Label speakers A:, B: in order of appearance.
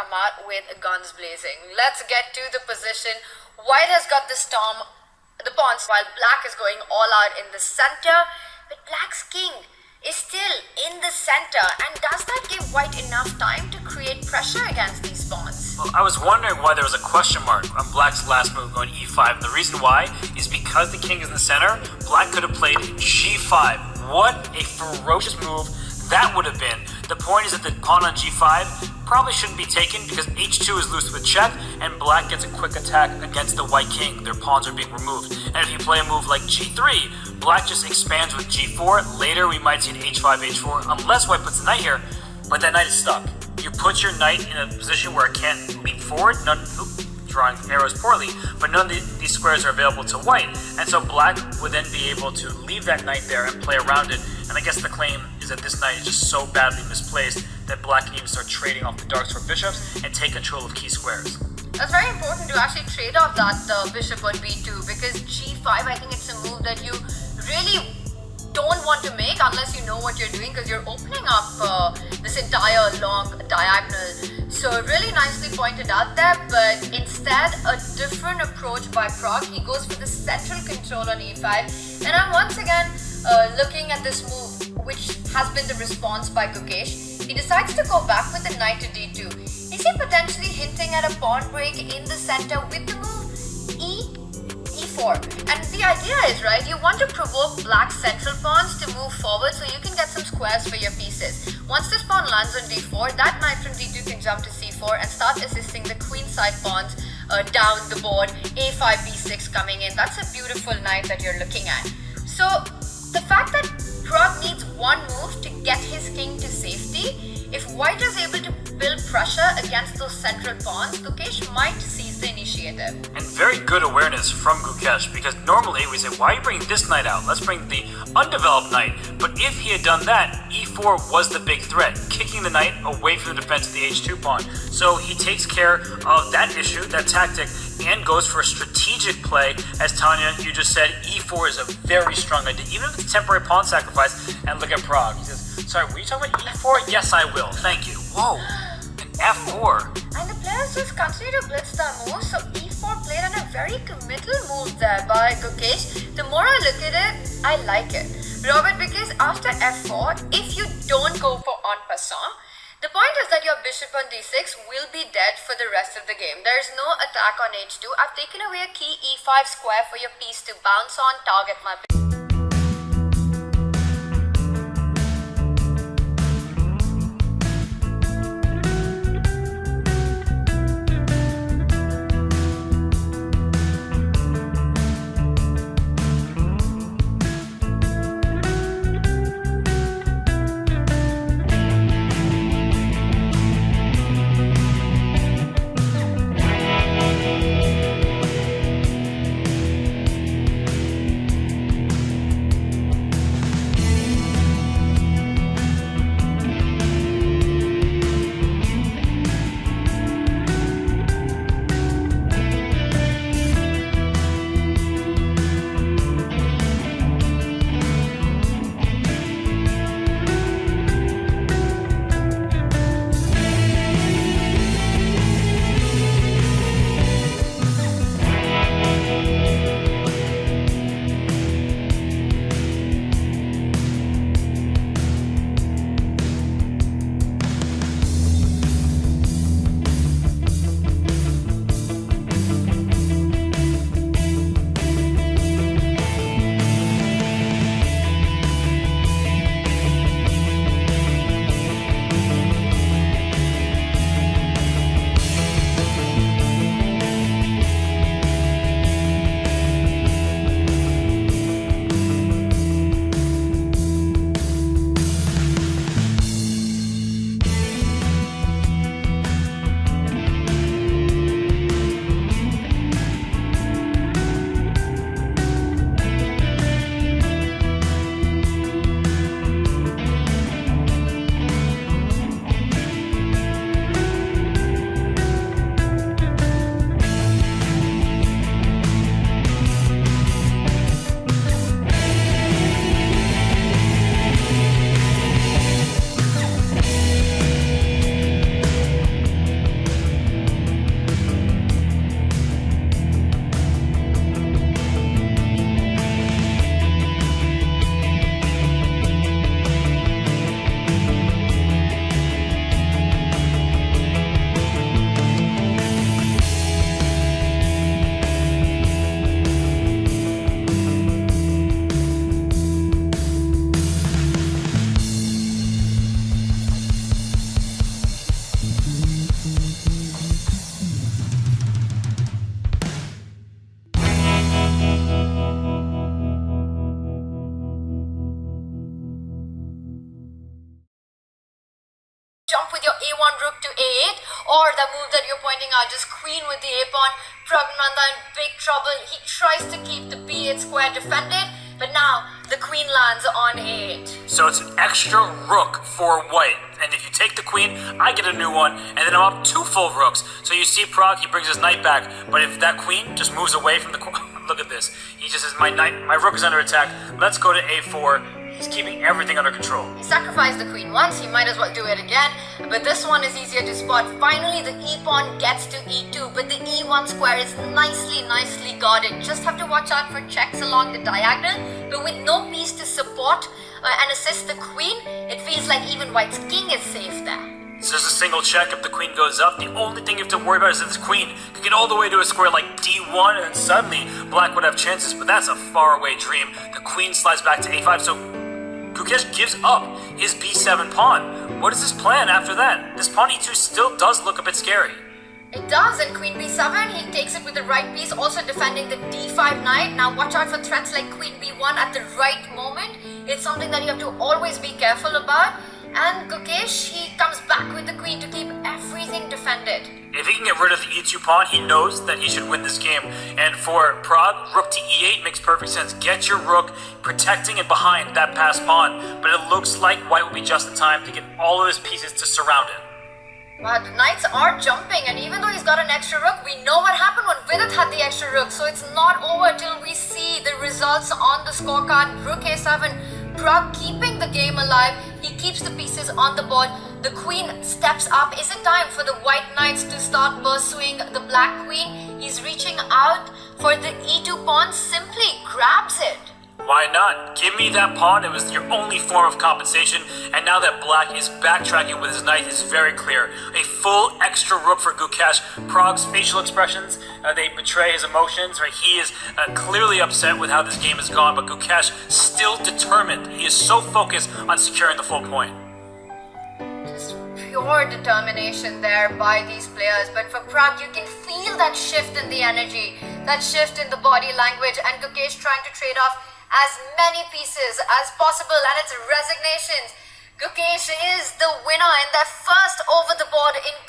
A: come out with guns blazing. Let's get to the position. White has got the storm, the pawns, while black is going all out in the center. But black's king is still in the center, and does that give white enough time to create pressure against these pawns?
B: Well, I was wondering why there was a question mark on black's last move going e5, and the reason why is because the king is in the center, black could have played g5. What a ferocious move that would have been. The point is that the pawn on g5 probably shouldn't be taken because h2 is loose with check, and black gets a quick attack against the white king. Their pawns are being removed. And if you play a move like g3, black just expands with g4. Later we might see an h5, h4, unless white puts the knight here, but that knight is stuck. You put your knight in a position where it can't leap forward, drawing arrows poorly, but none of these squares are available to white, and so black would then be able to leave that knight there and play around it. And I guess the claim is that this knight is just so badly misplaced that black can even start trading off the darks for bishops and take control of key squares.
A: That's very important to actually trade off that bishop on b2, because g5, I think it's a move that you really don't want to make unless you know what you're doing, because you're opening up this entire long diagonal. So really nicely pointed out there, but instead a different approach by Pragg. He goes for the central control on e5, and I'm once again looking at this move, which has been the response by Gukesh. He decides to go back with the knight to d2. Is he potentially hinting at a pawn break in the center with the move e4? And the idea is, right, you want to provoke black's central pawns to move forward so you can get some squares for your pieces. Once this pawn lands on d4, that knight from d2 can jump to c4 and start assisting the queenside pawns down the board. a5, b6 coming in. That's a beautiful knight that you're looking at. So the fact that Pragg needs one move to get his king to safety, if white is able to build pressure against those central pawns, Gukesh might seize the initiative.
B: And very good awareness from Gukesh, because normally we say, why are you bringing this knight out? Let's bring the undeveloped knight. But if he had done that, e4 was the big threat, kicking the knight away from the defense of the h2 pawn. So he takes care of that issue, that tactic, and goes for a strategic play. As Tanya, you just said, e4 is a very strong idea, even if it's temporary pawn sacrifice. And look at Pragg. He says, sorry, were you talking about e4? Yes, I will. Thank you. Whoa. An f4.
A: And the players just continue to blitz their moves. So e4 played on a very committal move there by Gukesh. The more I look at it, I like it, Robert, because after f4, if you don't go for en passant, the point is that your bishop on d6 will be dead for the rest of the game. There is no attack on h2. I've taken away a key e5 square for your piece to bounce on, target my Jump with your a1 rook to a8, or the move that you're pointing out, just queen with the a pawn. Praggnanandhaa in big trouble. He tries to keep the b8 square defended, but now the queen lands on a8.
B: So it's an extra rook for white, and if you take the queen, I get a new one, and then I'm up 2 full rooks. So you see Pragg, he brings his knight back, but if that queen just moves away from the look at this. He just says, my rook is under attack. Let's go to a4. He's keeping everything under control.
A: He sacrificed the queen once, he might as well do it again. But this one is easier to spot. Finally, the e-pawn gets to e2, but the e1 square is nicely guarded. Just have to watch out for checks along the diagonal. But with no piece to support and assist the queen, it feels like even white's king is safe there.
B: So there's a single check if the queen goes up. The only thing you have to worry about is that this queen could get all the way to a square like d1, and then suddenly black would have chances, but that's a faraway dream. The queen slides back to a5, so Gukesh gives up his b7 pawn. What is his plan after that? This pawn e2 still does look a bit scary.
A: It does, and queen b7, he takes it with the right piece, also defending the d5 knight. Now watch out for threats like queen b1 at the right moment. It's something that you have to always be careful about. And Gukesh, he comes back with the queen to keep everything defended.
B: If he can get rid of the e2 pawn, he knows that he should win this game. And for Pragg, rook to e8 makes perfect sense. Get your rook protecting and behind that passed pawn. But it looks like white will be just in time to get all of his pieces to surround it.
A: Wow, the knights are jumping, and even though he's got an extra rook, we know what happened when Vidit had the extra rook. So it's not over till we see the results on the scorecard. Rook a7. Pragg keeping the game alive. He keeps the pieces on the board. The queen steps up. Is it time for the white knights to start pursuing the black queen? He's reaching out for the e2 pawn, simply grabs it.
B: Why not? Give me that pawn. It was your only form of compensation. And now that black is backtracking with his knight is very clear. A full extra rook for Gukesh. Pragg's facial expressions, they betray his emotions. Right? He is clearly upset with how this game has gone, but Gukesh still determined. He is so focused on securing the full point.
A: Just pure determination there by these players. But for Pragg, you can feel that shift in the energy, that shift in the body language, and Gukesh trying to trade off as many pieces as possible, and it's resignations. Gukesh is the winner in their first over the board encounter.